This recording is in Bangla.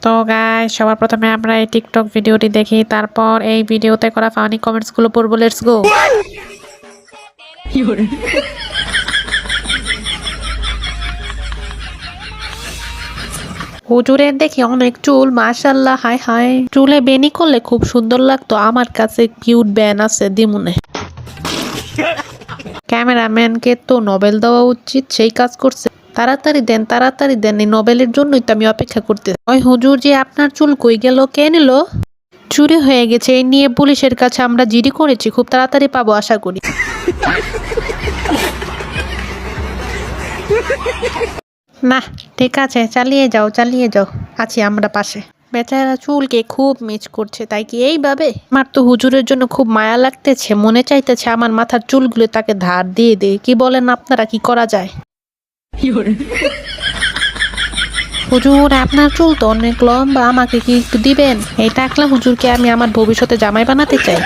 তো গাইস, সবার প্রথমে আমরা এই টিকটক ভিডিওটি দেখি, তারপর এই ভিডিওতে করা ফানি কমেন্টস গুলো পড়বো। Let's go. হুজুরের দেখি অনেক চুল, মাশাআল্লাহ। হাই হাই, চুলে বেনি করলে খুব সুন্দর লাগতো। আমার কাছে কিউট ব্যান আছে, দিমুনে। ক্যামেরাম্যানকে তো নোবেল দেওয়া উচিত, সেই কাজ করছে। তাড়াতাড়ি দেন, তাড়াতাড়ি দেন, এই নোবেলের জন্যই তো আমি অপেক্ষা করতে। ওই হুজুর যে আপনার চুল কই গেল, কে নিল? চুরি হয়ে গেছে, এই নিয়ে পুলিশের কাছে আমরা জিডি করেছি, খুব তাড়াতাড়ি পাবো আশা করি। না, ঠিক আছে, চালিয়ে যাও, চালিয়ে যাও, আছি আমরা পাশে। বেচারা চুলকে খুব মিস করছে, তাই কি এইভাবে? আমার তো হুজুরের জন্য খুব মায়া লাগতেছে, মনে চাইতেছে আমার মাথার চুলগুলো তাকে ধার দিয়ে দে। কি বলেন আপনারা, কি করা যায়? হুজুর, আপনার চুল তো অনেক লম্বা, আমাকে কি একটু দিবেন? এই টাকলা হুজুরকে আমি আমার ভবিষ্যতে জামাই বানাতে চাই।